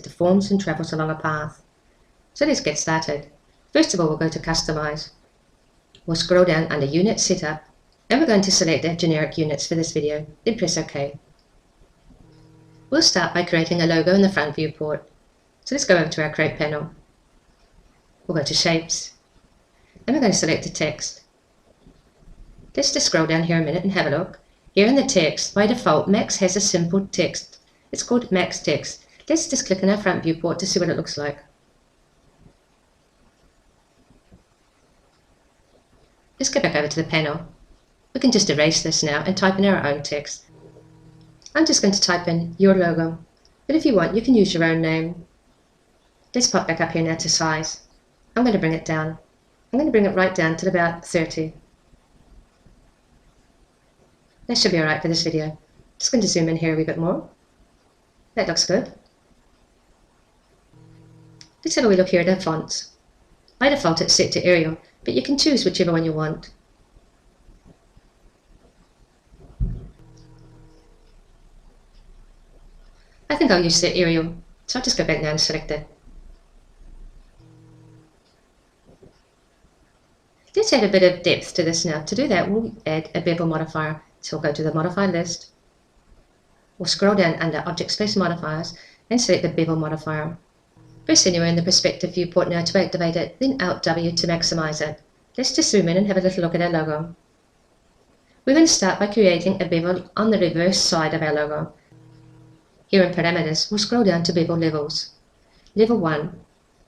deforms and travels along a path. So let's get started. First of all, we'll go to Customize. We'll scroll down under Unit Setup, and we're going to select the generic units for this video, then press OK. We'll start by creating a logo in the front viewport. So let's go over to our Create panel. We'll go to Shapes, and we're going to select the text. Let's just scroll down here a minute and have a look. Here in the text, by default, Max has a simple text. It's called Max Text. Let's just click on our front viewport to see what it looks like. Let's go back over to the panel. We can just erase this now and type in our own text. I'm just going to type in your logo, but if you want, you can use your own name. Let's pop back up here now to size. I'm going to bring it down. I'm going to bring it right down to about 30. That should be alright for this video. Just going to zoom in here a wee bit more. That looks good. Let's have a wee look here at our fonts. By default it's set to Arial, but you can choose whichever one you want. I think I'll use the Arial, so I'll just go back now and select it. Let's add a bit of depth to this now. To do that, we'll add a bevel modifier. So we'll go to the Modify list. We'll scroll down under Object Space Modifiers and select the bevel modifier. Press anywhere in the perspective viewport now to activate it, then Alt W to maximize it. Let's just zoom in and have a little look at our logo. We're going to start by creating a bevel on the reverse side of our logo. Here in Parameters, we'll scroll down to Bevel Levels. Level 1.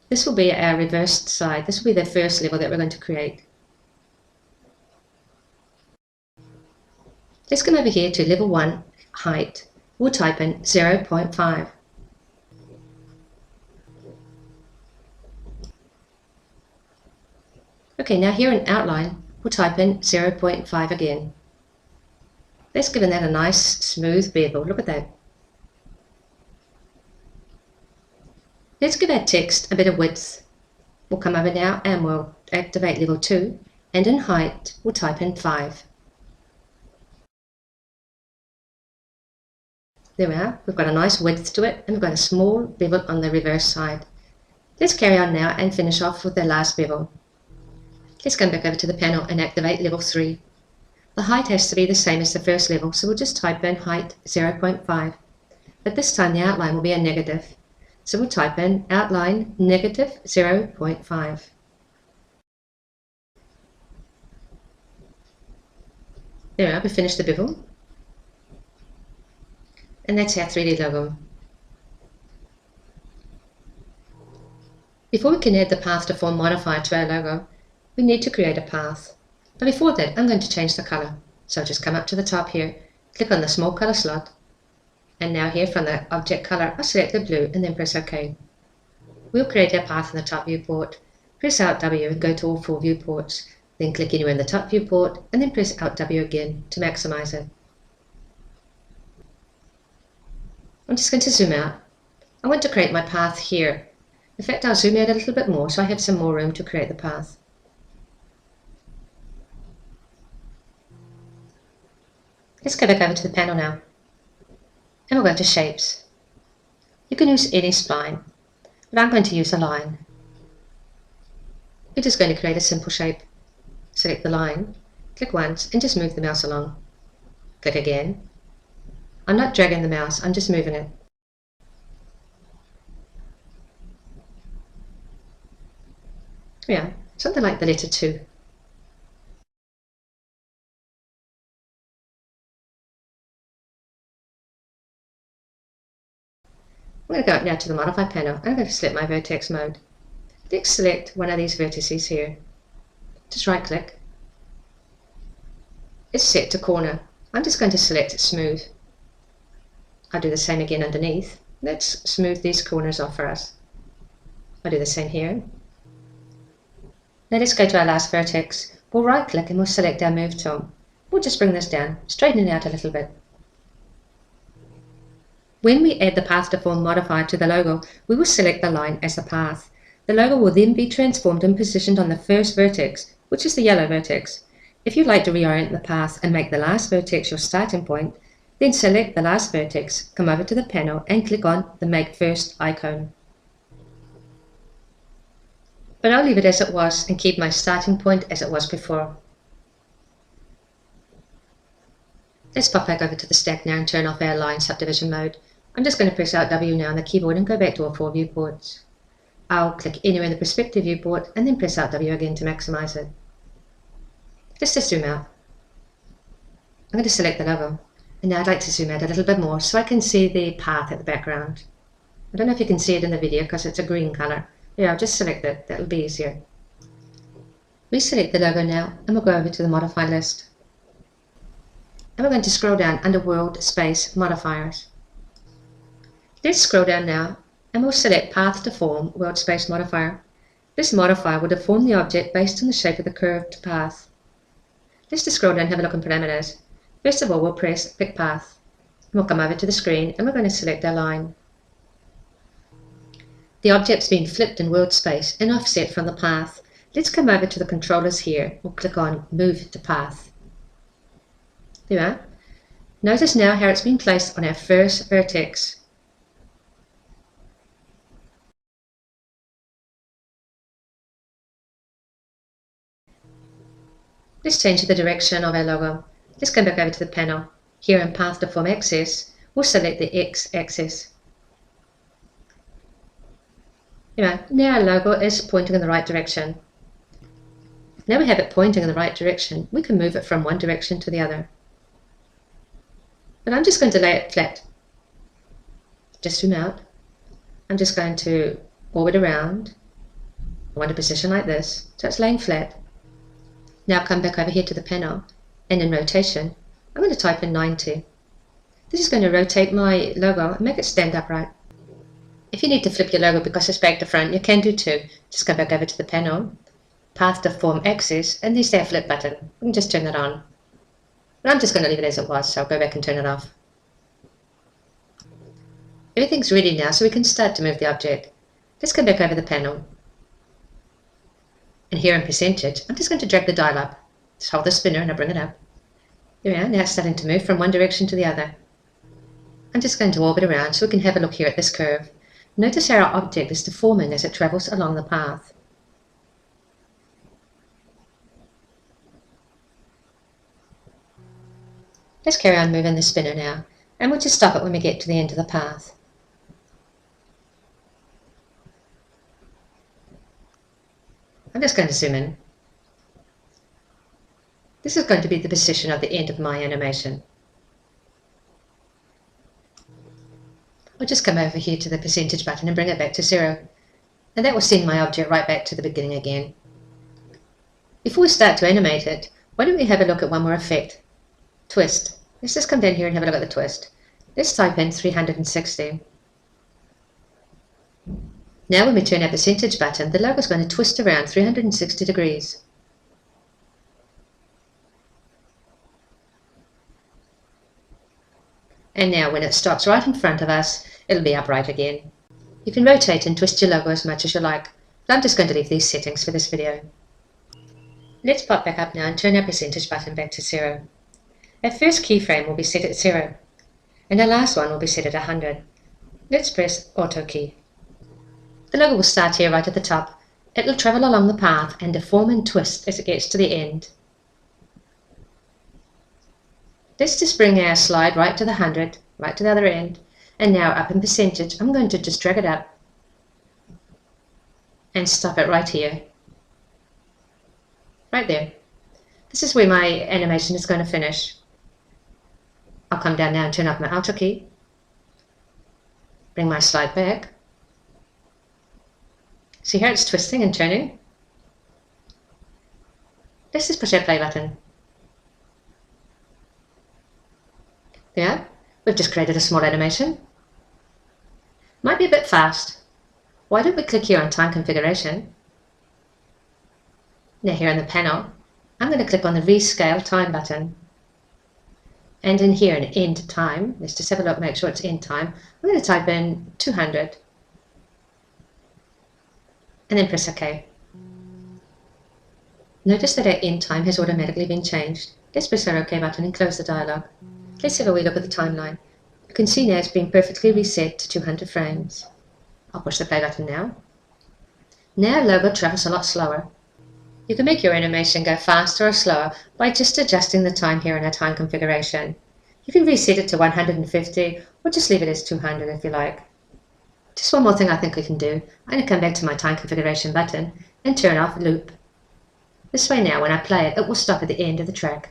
This will be our reversed side. This will be the first level that we're going to create. Let's come over here to Level 1, Height. We'll type in 0.5. Okay, now here in Outline, we'll type in 0.5 again. Let's give that a nice smooth bevel. Look at that. Let's give our text a bit of width. We'll come over now and we'll activate Level 2, and in Height, we'll type in 5. There we are. We've got a nice width to it, and we've got a small bevel on the reverse side. Let's carry on now and finish off with the last bevel. Let's come back over to the panel and activate Level 3. The height has to be the same as the first level, so we'll just type in height 0.5. But this time the outline will be a negative. So we'll type in outline negative 0.5. There we are, we finished the bevel. And that's our 3D logo. Before we can add the Path Deform Modifier to our logo, we need to create a path. But before that, I'm going to change the color. So I'll just come up to the top here, click on the small color slot, and now here from the object color, I'll select the blue and then press OK. We'll create our path in the top viewport. Press Alt W and go to all 4 viewports. Then click anywhere in the top viewport and then press Alt W again to maximize it. I'm just going to zoom out. I want to create my path here. In fact, I'll zoom out a little bit more so I have some more room to create the path. Let's go back over to the panel now. And we'll go to Shapes. You can use any spline, but I'm going to use a line. We're just going to create a simple shape. Select the line, click once and just move the mouse along. Click again. I'm not dragging the mouse, I'm just moving it. Yeah, something like the letter 2. I'm going to go up now to the Modify panel and I'm going to select my vertex mode. Let's select one of these vertices here. Just right click. It's set to corner. I'm just going to select Smooth. I'll do the same again underneath. Let's smooth these corners off for us. I'll do the same here. Now let's go to our last vertex. We'll right click and we'll select our Move tool. We'll just bring this down, straighten it out a little bit. When we add the Path Deform modifier to the logo, we will select the line as the path. The logo will then be transformed and positioned on the first vertex, which is the yellow vertex. If you'd like to reorient the path and make the last vertex your starting point, Then select the last vertex, come over to the panel and click on the Make First icon. But I'll leave it as it was and keep my starting point as it was before. Let's pop back over to the stack now and turn off our line subdivision mode. I'm just going to press Alt W now on the keyboard and go back to all 4 viewports. I'll click anywhere in the perspective viewport and then press Alt W again to maximize it. Just to zoom out. I'm going to select the logo, and now I'd like to zoom out a little bit more so I can see the path at the background. I don't know if you can see it in the video because it's a green color. Yeah, I'll just select it, that'll be easier. We select the logo now and we'll go over to the modify list. And we're going to scroll down under World Space Modifiers. Let's scroll down now and we'll select Path Deform World Space Modifier. This modifier will deform the object based on the shape of the curved path. Let's just scroll down and have a look in parameters. First of all, we'll press Pick Path. We'll come over to the screen and we're going to select our line. The object's been flipped in world space and offset from the path. Let's come over to the controllers here. We'll click on Move to Path. There we are. Notice now how it's been placed on our first vertex. Let's change the direction of our logo. Let's come back over to the panel. Here in Path Deform Axis, we'll select the X axis. Now our logo is pointing in the right direction. Now we have it pointing in the right direction, we can move it from one direction to the other. But I'm just going to lay it flat. Just zoom out. I'm just going to orbit around. I want a position like this, so it's laying flat. Now come back over here to the panel, and in rotation, I'm going to type in 90. This is going to rotate my logo and make it stand upright. If you need to flip your logo because it's back to front, you can do too. Just come back over to the panel, Path Deform Axis, and there's that flip button. We can just turn that on. But I'm just going to leave it as it was, so I'll go back and turn it off. Everything's ready now, so we can start to move the object. Let's come back over the panel. And here in percentage, I'm just going to drag the dial up. Just hold the spinner and I'll bring it up. There we are, now it's starting to move from one direction to the other. I'm just going to orbit around so we can have a look here at this curve. Notice how our object is deforming as it travels along the path. Let's carry on moving the spinner now, and we'll just stop it when we get to the end of the path. I'm just going to zoom in. This is going to be the position of the end of my animation. I'll just come over here to the percentage button and bring it back to 0. And that will send my object right back to the beginning again. Before we start to animate it, why don't we have a look at one more effect? Twist. Let's just come down here and have a look at the twist. Let's type in 360. Now when we turn our percentage button, the logo is going to twist around 360 degrees. And now when it stops right in front of us, it'll be upright again. You can rotate and twist your logo as much as you like, but I'm just going to leave these settings for this video. Let's pop back up now and turn our percentage button back to 0. Our first keyframe will be set at 0, and our last one will be set at 100. Let's press Auto key. The logo will start here right at the top. It will travel along the path and deform and twist as it gets to the end. Let's just bring our slide right to the 100, right to the other end, and now up in percentage, I'm going to just drag it up and stop it right here. Right there. This is where my animation is going to finish. I'll come down now and turn up my Alt key, bring my slide back. See how it's twisting and turning? Let's just push our play button. There, we've just created a small animation. Might be a bit fast. Why don't we click here on Time Configuration? Now here on the panel, I'm going to click on the Rescale Time button. And in here in End Time, let's just have a look, make sure it's End Time. I'm going to type in 200. And then press OK. Notice that our end time has automatically been changed. Let's press our OK button and close the dialog. Let's have a wee look at the timeline. You can see now it's been perfectly reset to 200 frames. I'll push the play button now. Now logo travels a lot slower. You can make your animation go faster or slower by just adjusting the time here in our time configuration. You can reset it to 150 or just leave it as 200 if you like. Just one more thing I think we can do. I'm going to come back to my time configuration button and turn off loop. This way now when I play it, it will stop at the end of the track.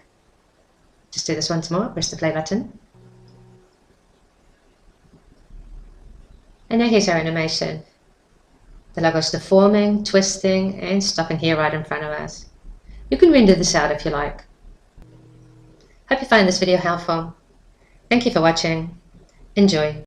Just do this once more, press the play button. And now here's our animation. The logo's deforming, twisting, and stopping here right in front of us. You can render this out if you like. Hope you find this video helpful. Thank you for watching. Enjoy.